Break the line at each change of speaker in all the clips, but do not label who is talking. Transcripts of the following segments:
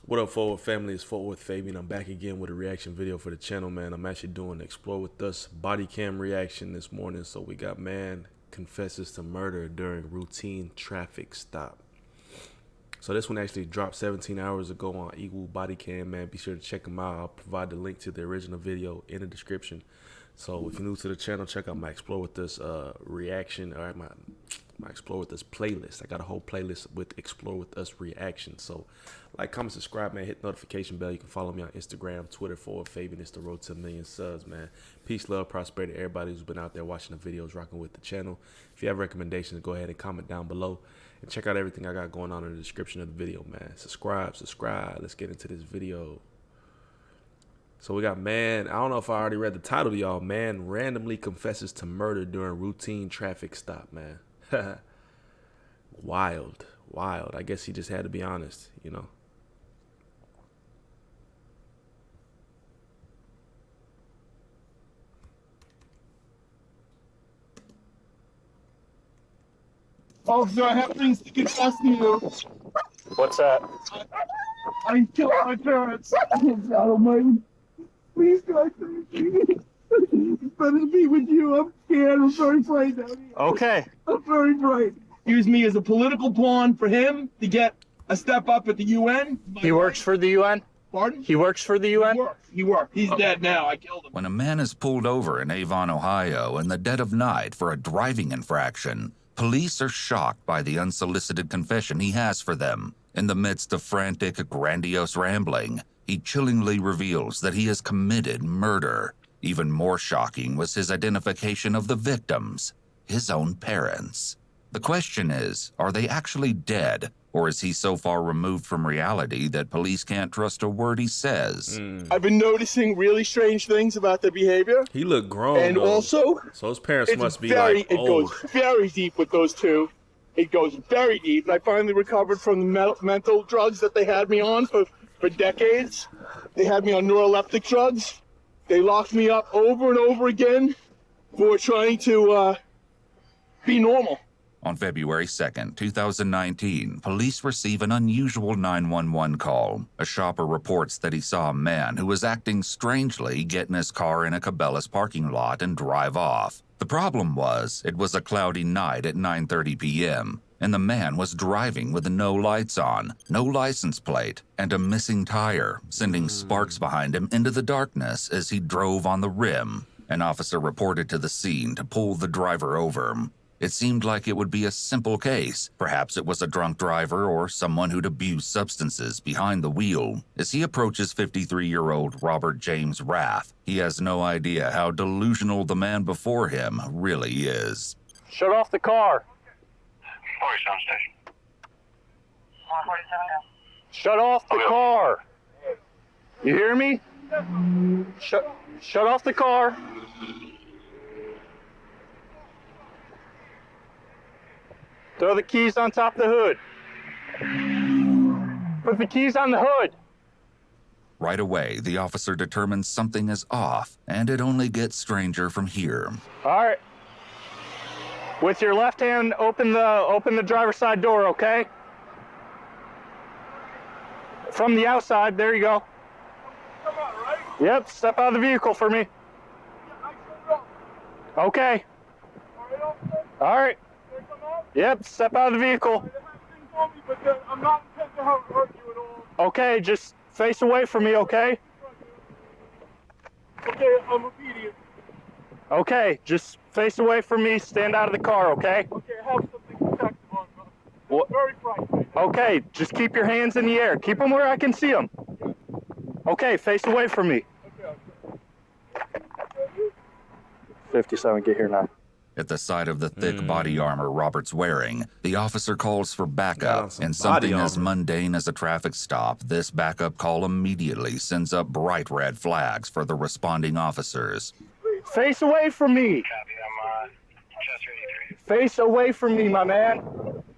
What up, Forward family? It's Forward Fabian. I'm back again with a reaction video for the channel, man. I'm actually doing Explore With Us body cam reaction this morning. So we got man confesses to murder during routine traffic stop. So this one actually dropped 17 hours ago on Equal Body Cam, man. Be sure to check them out. I'll provide the link to the original video in the description. So if you're new to the channel, check out my Explore With Us reaction, or my Explore With Us playlist. I got a whole playlist with Explore With Us reaction. So like, comment, subscribe, man. Hit the notification bell. You can follow me on Instagram, Twitter, Forward Fabian. It's the road to 1 million subs, man. Peace, love, prosperity to everybody who's been out there watching the videos, rocking with the channel. If you have recommendations, go ahead and comment down below. And check out everything I got going on in the description of the video, man. Subscribe. Let's get into this video. So we got man, I don't know if I already read the title to y'all. Man randomly confesses to murder during routine traffic stop, man. Wild. I guess he just had to be honest, you know.
Officer, I have things to confess to you.
What's that?
I killed my parents. God almighty. Please, God, save me. It's better to be with you. I'm scared. I'm very frightened.
Okay.
I'm very frightened. Use me as a political pawn for him to get a step up at the UN.
He works for the UN?
Pardon?
He works for the UN?
He works. He's dead now. I killed him.
When a man is pulled over in Avon, Ohio in the dead of night for a driving infraction, police are shocked by the unsolicited confession he has for them. In the midst of frantic, grandiose rambling, he chillingly reveals that he has committed murder. Even more shocking was his identification of the victims, his own parents. The question is, are they actually dead, or is he so far removed from reality that police can't trust a word he says?
I've been noticing really strange things about their behavior.
He looked grown,
And
though.
also,
So his parents must be
very,
like
it
old.
goes very deep with those two. It goes very deep. And I finally recovered from the mental drugs that they had me on for decades. They had me on neuroleptic drugs. They locked me up over and over again for trying to be normal.
On February 2nd, 2019, police receive an unusual 911 call. A shopper reports that he saw a man who was acting strangely get in his car in a Cabela's parking lot and drive off. The problem was, it was a cloudy night at 9:30 p.m., and the man was driving with no lights on, no license plate, and a missing tire, sending sparks behind him into the darkness as he drove on the rim. An officer reported to the scene to pull the driver over. It seemed like it would be a simple case. Perhaps it was a drunk driver or someone who'd abused substances behind the wheel. As he approaches 53-year-old Robert James Rath, he has no idea how delusional the man before him really is.
Shut off the car.
47 station. 147 now.
Shut off the car. You hear me? Shut off the car. Throw the keys on top of the hood. Put the keys on the hood.
Right away, the officer determines something is off, and it only gets stranger from here.
All right. With your left hand, open the driver's side door, okay? From the outside, there you go.
Come on, right?
Yep, step out of the vehicle for me. Okay. All right. Yep, step out of the vehicle.
I'm not intent to hurt you at all.
Okay, just face away from me, okay?
Okay, I'm obedient.
Okay, just face away from me, stand out of the car, okay?
Okay, I have something protective on, brother.
What?
Very frightened right now.
Okay, just keep your hands in the air. Keep them where I can see them. Okay, face away from me.
Okay.
57, get here now.
At the sight of the thick body armor Robert's wearing, the officer calls for
Got on
backup.
some
In something
body
as
armor.
mundane as a traffic stop, this backup call immediately sends up bright red flags for the responding officers.
Face away from me.
Copy, I'm Chester 83.
Face away from me, my man.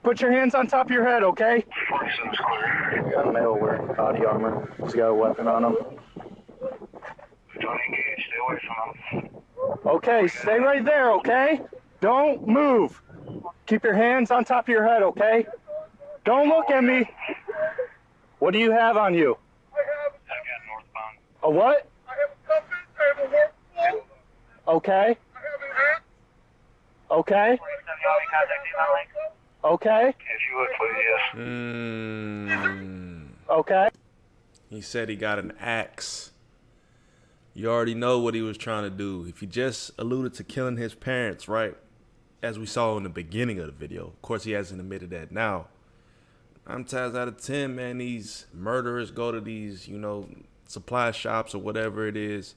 Put your hands on top of your head, okay?
47's clear.
Got a male wearing body armor. He's got a weapon on him.
Don't engage, stay away from them.
Okay, stay right there, okay? Don't move. Keep your hands on top of your head, okay? Don't look at me. What do you have on you?
I got northbound.
A what?
I have a compass, I have a work phone,
Okay.
I have an axe.
Okay. Okay.
If you would, please, yes.
Okay.
He said he got an axe. You already know what he was trying to do. If he just alluded to killing his parents, right, as we saw in the beginning of the video, of course he hasn't admitted that now. 9 times out of 10, man, these murderers go to these, you know, supply shops or whatever it is,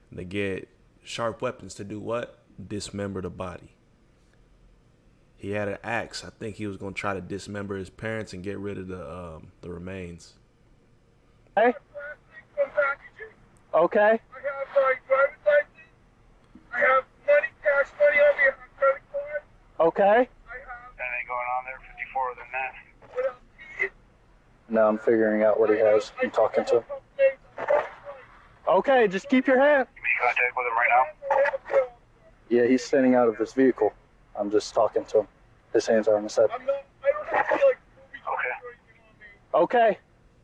and they get sharp weapons to do what? Dismember the body. He had an axe. I think he was going to try to dismember his parents and get rid of the remains.
Okay. Okay.
I have my driver's license. I have money, cash money on me, I have credit card.
Okay.
I have,
Anything going on there? 54 other than that.
what else? Keys.
Now I'm figuring out what he has. I'm talking to him. Okay, just keep your hand.
You make contact with him right now?
Yeah, he's standing out of his vehicle. I'm just talking to him. His hands are on his head.
I don't have to like movie
Okay.
or anything on me.
Okay.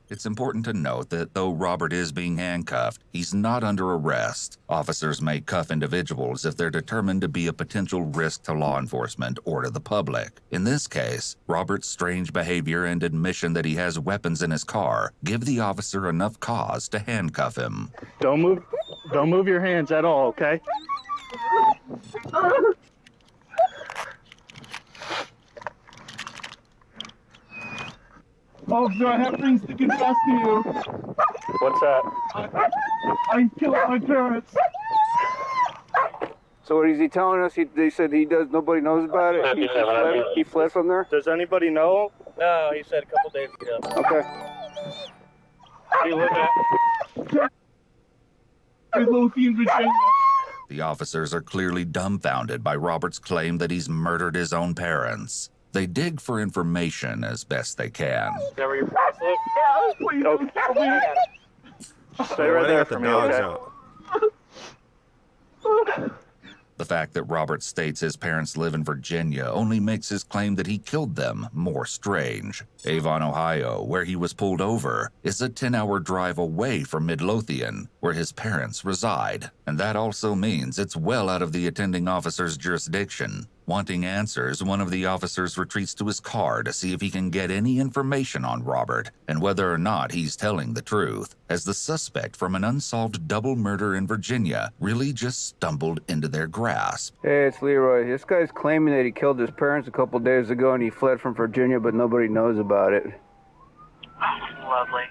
It's important to note that though Robert is being handcuffed, he's not under arrest. Officers may cuff individuals if they're determined to be a potential risk to law enforcement or to the public. In this case, Robert's strange behavior and admission that he has weapons in his car give the officer enough cause to handcuff him.
Don't move your hands at all, okay?
Officer, I have things to confess to you.
What's that?
I killed my parents.
So what is he telling us? They said he does. Nobody knows about it. He fled from there.
Does anybody know?
No, he said a couple days ago.
Okay.
Do you live at?
Midlothian, Virginia.
The officers are clearly dumbfounded by Robert's claim that he's murdered his own parents. They dig for information as best they can.
Is that where your parents live?
Please don't kill me.
Stay right
Why they
there
got
for
the
me,
dogs
okay?
out?
The fact that Robert states his parents live in Virginia only makes his claim that he killed them more strange. Avon, Ohio, where he was pulled over, is a 10-hour drive away from Midlothian, where his parents reside. And that also means it's well out of the attending officer's jurisdiction. Wanting answers, one of the officers retreats to his car to see if he can get any information on Robert and whether or not he's telling the truth, as the suspect from an unsolved double murder in Virginia really just stumbled into their grasp.
Hey, it's Leroy. This guy's claiming that he killed his parents a couple days ago and he fled from Virginia, but nobody knows about it.
Lovely.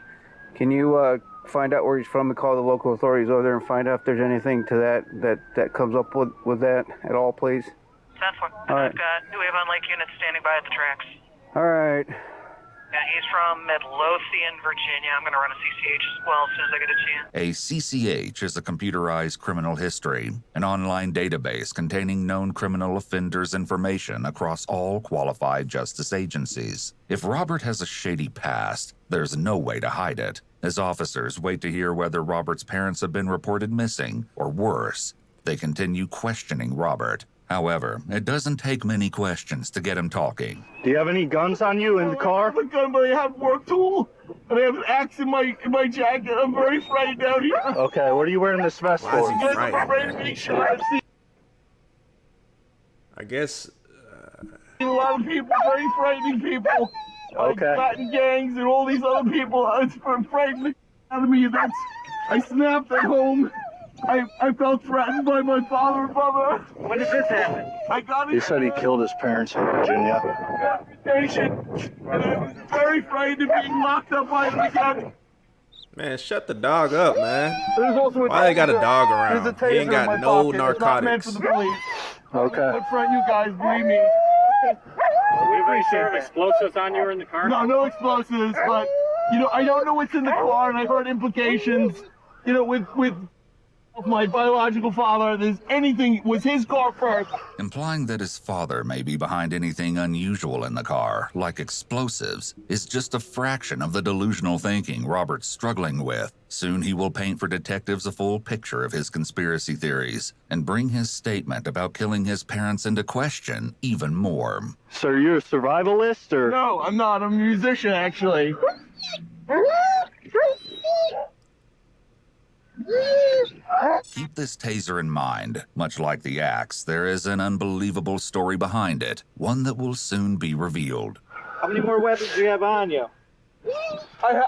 Can you find out where he's from and call the local authorities over there and find out if there's anything to that comes up with that at all, please?
That's what
All right.
I've got New Avon Lake units standing by at the tracks.
All right.
Yeah, he's from Midlothian, Virginia. I'm going to run a CCH as well as soon as I get a chance.
A CCH is a computerized criminal history, an online database containing known criminal offenders' information across all qualified justice agencies. If Robert has a shady past, there's no way to hide it, as officers wait to hear whether Robert's parents have been reported missing, or worse, they continue questioning Robert. However, it doesn't take many questions to get him talking.
Do you have any guns on you in the car?
I have a gun, but I have a work tool, and I have an axe in my jacket. I'm very frightened out here.
Okay, what are you wearing this vest
Why is
for?
he
I'm
frightened,
afraid of
man?
being shot. I've
I guess
seen a lot of people, very frightening people. Like
Okay.
Latin gangs and all these other people. It's frightening out of me. I snapped at home. I felt threatened by my father and mother.
When did this happen?
I got
He said he killed his parents in Virginia.
reputation, and I'm very frightened of being locked up by them again.
man, shut the dog up, man.
There's also a
Why they got a dog
There's a
around?
taser
He ain't
in
got
my
no
pocket. It's not meant for
narcotics.
the police.
Okay.
But friend, you guys, believe me.
We appreciate that. Explosives on you or in the car?
No explosives, but I don't know what's in the car, and I heard implications. With my biological father, was his car first.
Implying that his father may be behind anything unusual in the car, like explosives, is just a fraction of the delusional thinking Robert's struggling with. Soon he will paint for detectives a full picture of his conspiracy theories and bring his statement about killing his parents into question even more.
So you're a survivalist, or?
No, I'm not. I'm a musician, actually.
Keep this taser in mind. Much like the axe, there is an unbelievable story behind it, one that will soon be revealed.
How many more weapons do you have on you?
I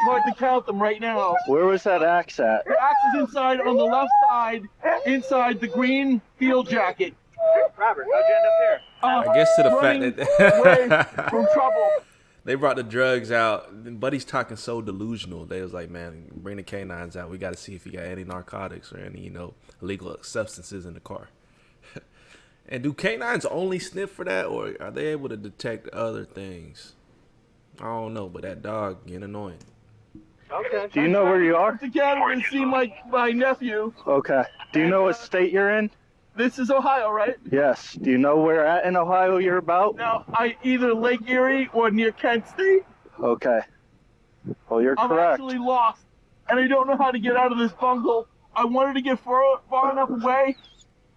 want to count them right now.
Where was that axe at?
The axe is inside on the left side, inside the green field jacket.
Robert, how'd you end up here?
I guess to the fact
Running
that
away from trouble.
they brought the drugs out. And Buddy's talking so delusional. They was like, man, bring the canines out. We got to see if he got any narcotics or any, illegal substances in the car. And do canines only sniff for that, or are they able to detect other things? I don't know, but that dog getting annoying.
Okay. Do you know where you are?
To Canada and see my nephew.
Okay. Do you know what state you're in?
This is Ohio, right?
Yes. Do you know where at in Ohio you're about?
Now, I either Lake Erie or near Kent State.
Okay. Well, you're
I'm
correct.
actually lost, and I don't know how to get out of this bungle. I wanted to get far enough away,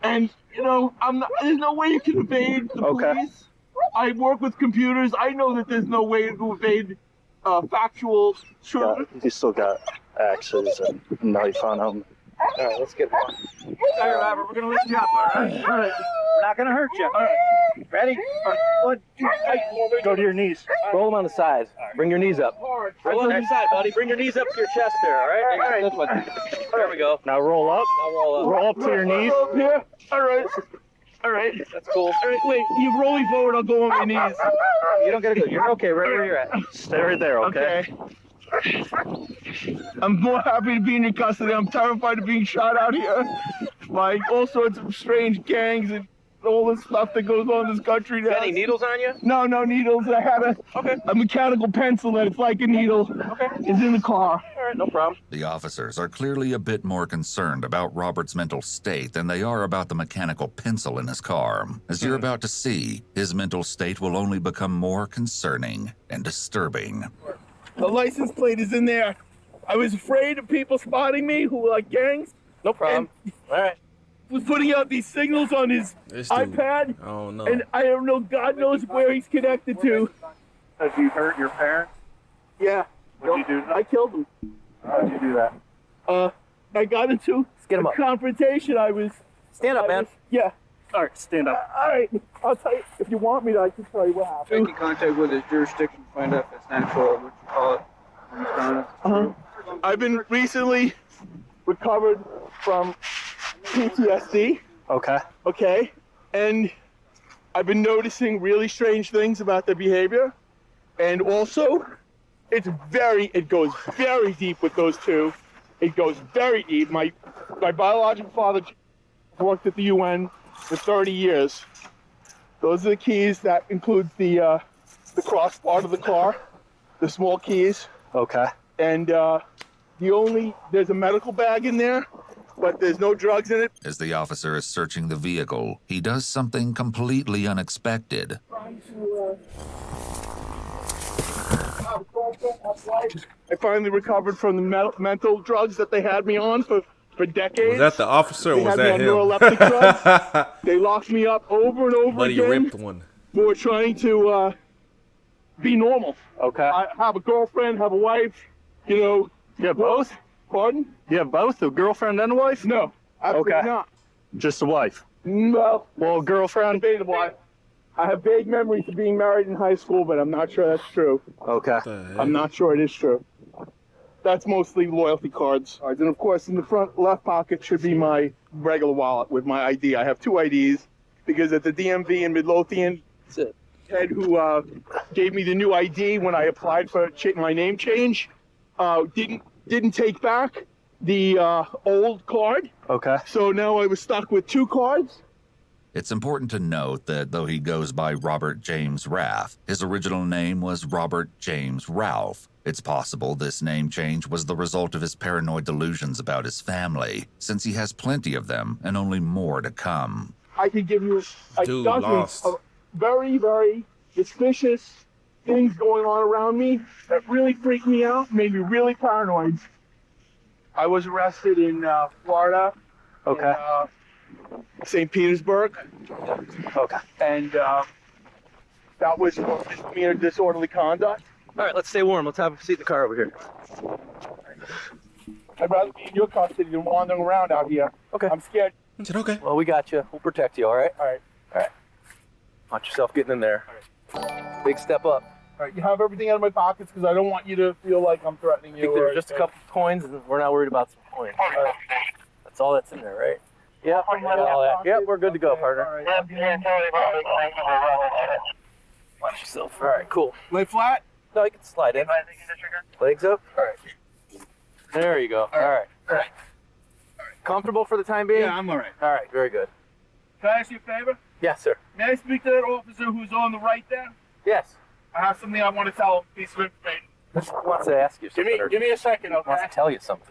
and there's no way you can evade the police. I work with computers. I know that there's no way to evade factual truth.
You still got axes and knife on them. All right, let's get one.
All right, Robert, we're gonna lift you up, all right?
All right. We're not gonna hurt you. All right. Ready? All right. 1, 2, 3. Go to your knees. Roll them on the sides. Bring your knees up. Roll on your side, buddy. Bring your knees up to your chest there, all right? All right. This one. There we go. Now roll up. Now roll up. Roll up to your knees.
Up here. All right. All right.
That's cool.
All right, wait. You roll me forward. I'll go on my knees.
You don't gotta go. You're okay right where you're at. Stay right there, okay?
I'm more happy to be in your custody. I'm terrified of being shot out here by all sorts of strange gangs and all this stuff that goes on in this country now.
Any needles on you?
No needles. I had a mechanical pencil that's like a needle.
Okay.
It's in the car.
All right, no problem.
The officers are clearly a bit more concerned about Robert's mental state than they are about the mechanical pencil in his car. As you're about to see, his mental state will only become more concerning and disturbing.
The license plate is in there. I was afraid of people spotting me who were like gangs.
No problem. All right.
Was putting out these signals on his
This dude,
iPad.
I don't know.
And I don't know, God knows where he's connected to.
Have you hurt your parents?
Yeah.
What'd you do?
I killed him.
How'd you do that?
I got into
get him
a
up.
confrontation.
Stand up, man.
Yeah.
All right, stand up.
All right. I'll tell you, if you want me to, I can tell you what happened.
Making contact with his jurisdiction to find out if it's natural, what you call it.
I've been recently recovered from PTSD.
Okay.
Okay. And I've been noticing really strange things about their behavior. And also, it goes very deep with those two. It goes very deep. My biological father worked at the UN for 30 years. Those are the keys. That includes the cross part of the car, the small keys.
Okay.
And there's a medical bag in there, but there's no drugs in it.
As the officer is searching the vehicle, he does something completely unexpected.
I finally recovered from the mental drugs that they had me on for decades.
Was that the officer or
They
was
had
that
me
him?
on neuroleptic drugs. They locked me up over and over
Buddy
again
ripped one.
for trying to be normal.
Okay.
I have a girlfriend, have a wife,
You have both?
Pardon?
You have both, a girlfriend and a wife?
No, absolutely
Okay.
not.
Just a wife.
Well,
Well, girlfriend?
debatable. I have vague memories of being married in high school, but I'm not sure that's true.
Okay.
I'm not sure it is true. That's mostly loyalty cards. And of course, in the front left pocket should be my regular wallet with my ID. I have two IDs because at the DMV in Midlothian, Ted, who gave me the new ID when I applied for my name change, didn't take back the old card.
Okay.
So now I was stuck with two cards.
It's important to note that though he goes by Robert James Raff, his original name was Robert James Ralph. It's possible this name change was the result of his paranoid delusions about his family, since he has plenty of them and only more to come.
I could give you
Dude,
dozens
lost.
of very, very suspicious things going on around me that really freaked me out, made me really paranoid. I was arrested in Florida,
Okay.
in St. Petersburg,
Okay.
and that was for misdemeanor disorderly conduct.
All right, let's stay warm. Let's have a seat in the car over here.
I'd rather be in your custody than wandering around out here.
Okay.
I'm scared.
I said, okay.
Well, we got you. We'll protect you, all right?
All right.
All right. Watch yourself getting in there. Big step up.
All right. You have everything out of my pockets because I don't want you to feel like I'm threatening
I
you.
think there's just a couple coins, and we're not worried about some coins. That's all that's in there, right? Yeah. Yep, we're good to go, partner.
All right.
Watch yourself. All right, cool.
Lay flat.
No, you can slide in. Legs up. All right. There you go. All right.
All right.
Comfortable for the time being?
Yeah, I'm all right.
All right, very good.
Can I ask you a favor?
Yes, sir.
May I speak to that officer who's on the right there?
Yes.
I have something I want to tell him. Piece of information.
He wants to ask you something.
Give me a second,
He
okay?
wants to tell you something.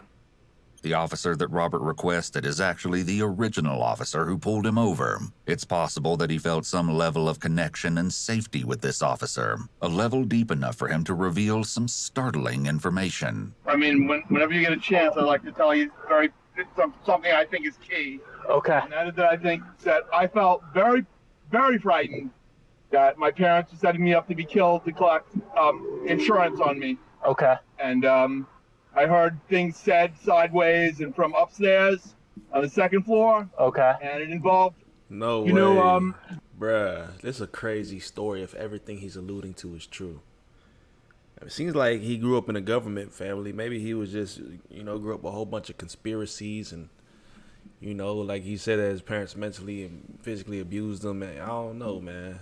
The officer that Robert requested is actually the original officer who pulled him over. It's possible that he felt some level of connection and safety with this officer, a level deep enough for him to reveal some startling information.
I mean, whenever you get a chance, I'd like to tell you something I think is key.
Okay.
And that is that I think that I felt very, very frightened that my parents were setting me up to be killed to collect insurance on me.
Okay.
And I heard things said sideways and from upstairs on the second floor.
Okay.
And it involved,
No way. Bruh, this is a crazy story if everything he's alluding to is true. It seems like he grew up in a government family. Maybe he was just, grew up a whole bunch of conspiracies and, like he said that his parents mentally and physically abused him. And I don't know, man.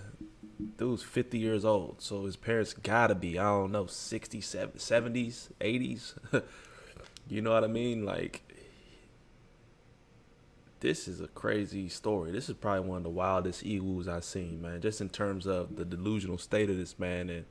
Dude's 50 years old, so his parents gotta be, 60s, 70s, 80s. You know what I mean? Like, this is a crazy story. This is probably one of the wildest ewoos I've seen, man, just in terms of the delusional state of this man and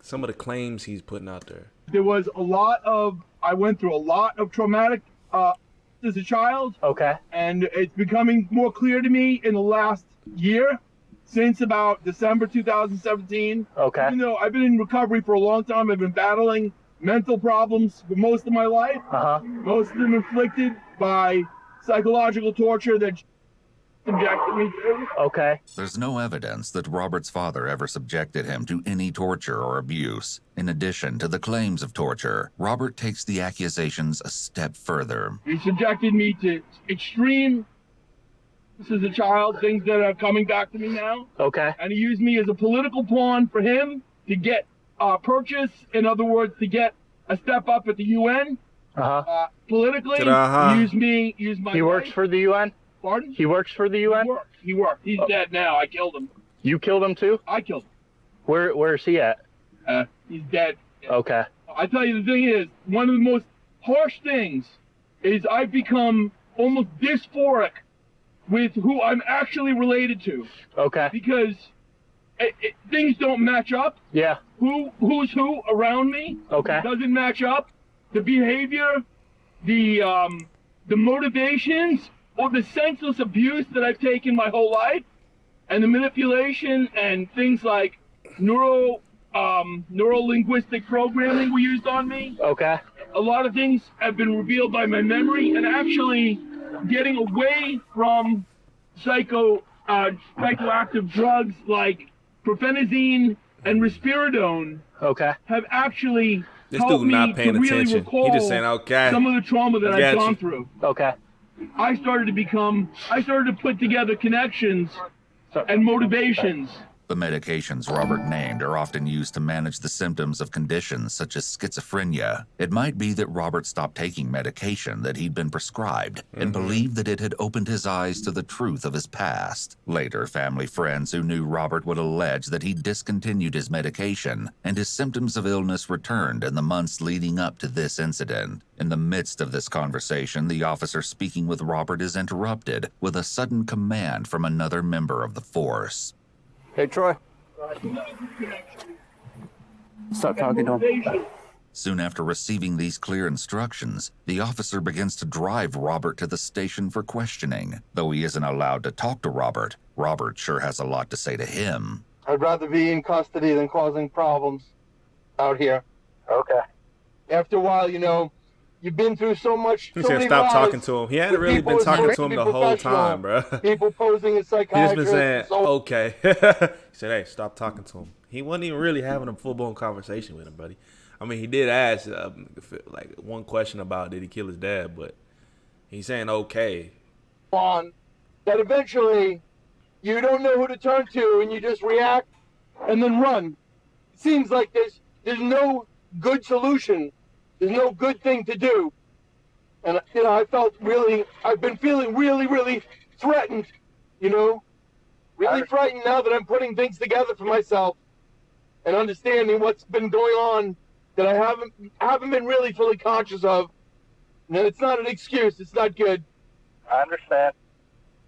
some of the claims he's putting out there.
I went through a lot of traumatic as a child.
Okay.
And it's becoming more clear to me in the last year. Since about December 2017.
Okay.
Even though I've been in recovery for a long time, I've been battling mental problems for most of my life.
Uh-huh.
Most of them inflicted by psychological torture that subjected me to.
Okay.
There's no evidence that Robert's father ever subjected him to any torture or abuse. In addition to the claims of torture, Robert takes the accusations a step further.
He subjected me to extreme, as a child, things that are coming back to me now.
Okay.
And he used me as a political pawn for him to get purchase, in other words, to get a step up at the UN.
Uh-huh.
Politically, he used my
He works
wife.
for the UN?
Pardon?
He works for the UN?
He worked. He's dead now. I killed him.
You killed him too?
I killed him.
Where is he at?
He's dead.
Okay.
I tell you, the thing is, one of the most harsh things is I've become almost dysphoric with who I'm actually related to.
Okay.
Because things don't match up.
Yeah.
Who's who around me?
Okay.
Doesn't match up. The behavior, the motivations, or the senseless abuse that I've taken my whole life, and the manipulation and things like neuro-linguistic programming were used on me.
Okay.
A lot of things have been revealed by my memory, and actually getting away from psychoactive drugs like profenazine and risperidone have actually helped me to really recall
He just saying, okay,
some of the trauma that I've gone through.
Okay.
I started to put together connections and motivations.
The medications Robert named are often used to manage the symptoms of conditions such as schizophrenia. It might be that Robert stopped taking medication that he'd been prescribed and believed that it had opened his eyes to the truth of his past. Later, family friends who knew Robert would allege that he discontinued his medication and his symptoms of illness returned in the months leading up to this incident. In the midst of this conversation, the officer speaking with Robert is interrupted with a sudden command from another member of the force.
Hey, Troy. Stop talking to him.
Soon after receiving these clear instructions, the officer begins to drive Robert to the station for questioning. Though he isn't allowed to talk to Robert, Robert sure has a lot to say to him.
I'd rather be in custody than causing problems out here.
Okay.
After a while, you You've been through so much.
He
So
said
many
stop
lives
talking to him. He hadn't
with
really
people
been
who
talking
are
to him
be
the whole
professional,
time, bro.
People posing as
He just
psychiatrists.
been saying,
and so
okay. He said, hey, stop talking to him. He wasn't even really having a full-blown conversation with him, buddy. I mean, he did ask, like, one question about did he kill his dad, but he's saying okay.
on, that eventually you don't know who to turn to and you just react and then run. It seems like there's no good solution. There's no good thing to do. And I've been feeling really, really threatened, really frightened now that I'm putting things together for myself and understanding what's been going on that I haven't been really fully conscious of. And it's not an excuse. It's not good.
I understand.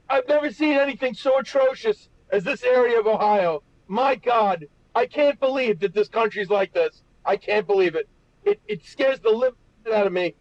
I've never seen anything so atrocious as this area of Ohio. My God, I can't believe that this country's like this. I can't believe it. It scares the living out of me.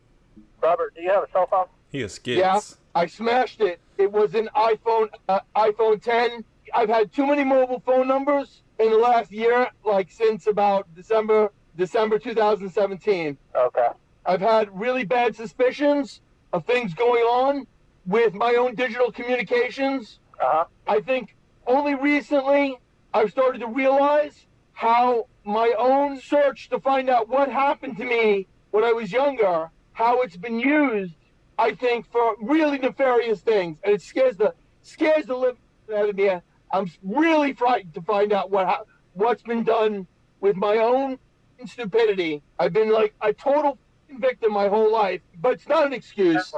Robert, do you have a cell phone?
He is skits.
Yeah, I smashed it. It was an iPhone 10. I've had too many mobile phone numbers in the last year, like since about December 2017.
Okay.
I've had really bad suspicions of things going on with my own digital communications.
Uh-huh.
I think only recently I've started to realize how my own search to find out what happened to me when I was younger, how it's been used, I think, for really nefarious things. And it scares the living out of me. I'm really frightened to find out what's been done with my own stupidity. I've been like a total victim my whole life, but it's not an excuse.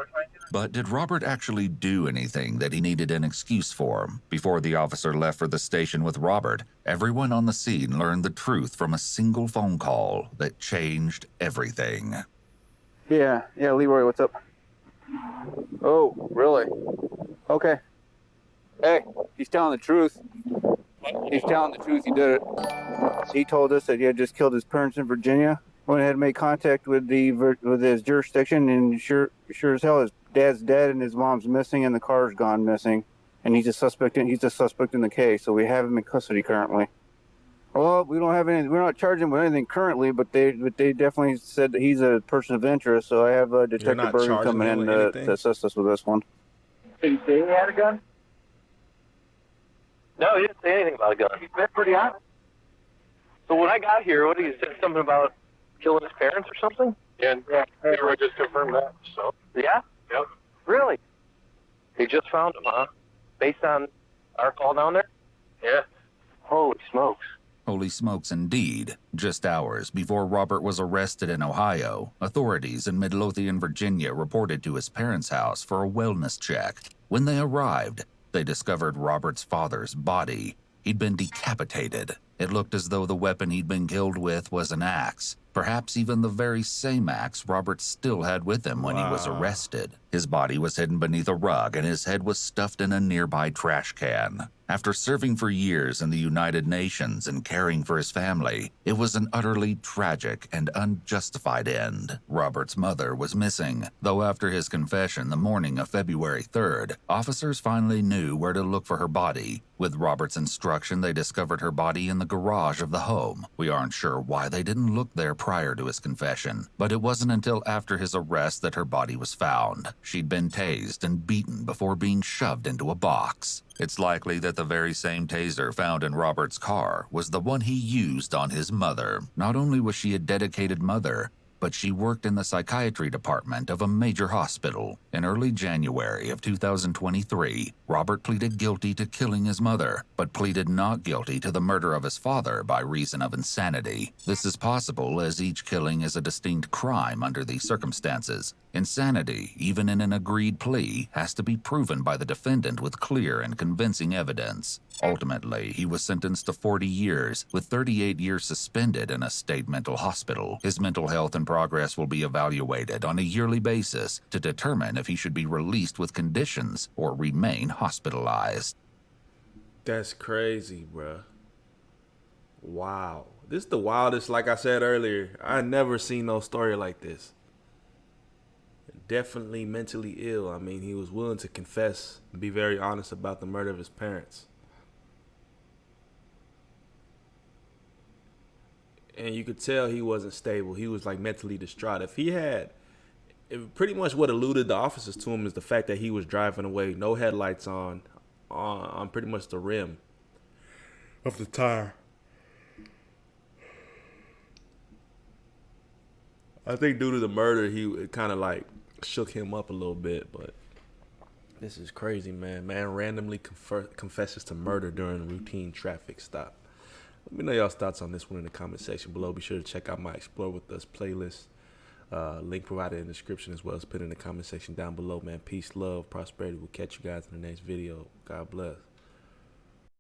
But did Robert actually do anything that he needed an excuse for? Before the officer left for the station with Robert, everyone on the scene learned the truth from a single phone call that changed everything.
Yeah, Leroy, what's up? Oh, really? Okay. Hey, he's telling the truth. He's telling the truth, he did it. He told us that he had just killed his parents in Virginia. Went ahead and made contact with his jurisdiction, and sure as hell, his dad's dead and his mom's missing, and the car's gone missing. And he's a suspect in the case, so we have him in custody currently. Well, we don't have any. We're not charging him with anything currently, but they definitely said that he's a person of interest. So I have Detective Bergen coming in to assist us with this one.
Did he say he had a gun? No, he didn't say anything about a gun. He's been pretty honest. So when I got here, what did he say? Something about killing his parents or something?
Yeah, Leroy just confirmed that. So.
Yeah?
Yep.
Really? He just found him, huh? Based on our call down there?
Yeah.
Holy smokes.
Holy smokes indeed. Just hours before Robert was arrested in Ohio, authorities in Midlothian, Virginia reported to his parents' house for a wellness check. When they arrived, they discovered Robert's father's body. He'd been decapitated. It looked as though the weapon he'd been killed with was an axe. Perhaps even the very same axe Robert still had with him when he was arrested. His body was hidden beneath a rug and his head was stuffed in a nearby trash can. After serving for years in the United Nations and caring for his family, it was an utterly tragic and unjustified end. Robert's mother was missing, though after his confession the morning of February 3rd, officers finally knew where to look for her body. With Robert's instruction, they discovered her body in the garage of the home. We aren't sure why they didn't look there prior to his confession, but it wasn't until after his arrest that her body was found. She'd been tased and beaten before being shoved into a box. It's likely that the very same taser found in Robert's car was the one he used on his mother. Not only was she a dedicated mother, but she worked in the psychiatry department of a major hospital. In early January of 2023, Robert pleaded guilty to killing his mother, but pleaded not guilty to the murder of his father by reason of insanity. This is possible as each killing is a distinct crime under these circumstances. Insanity, even in an agreed plea, has to be proven by the defendant with clear and convincing evidence. Ultimately, he was sentenced to 40 years, with 38 years suspended in a state mental hospital. His mental health and progress will be evaluated on a yearly basis to determine if he should be released with conditions or remain hospitalized.
That's crazy, bruh. Wow. This is the wildest, like I said earlier. I never seen no story like this. Definitely mentally ill. I mean, he was willing to confess and be very honest about the murder of his parents. And you could tell he wasn't stable. He was like mentally distraught. If he had pretty much what eluded the officers to him is the fact that he was driving away, no headlights on pretty much the rim of the tire. I think due to the murder, it kind of like shook him up a little bit, but this is crazy, man. Man randomly confesses to murder during a routine traffic stop. Let me know y'all's thoughts on this one in the comment section below. Be sure to check out my Explore With Us playlist. Link provided in the description as well as put in the comment section down below, man. Peace, love, prosperity. We'll catch you guys in the next video. God bless.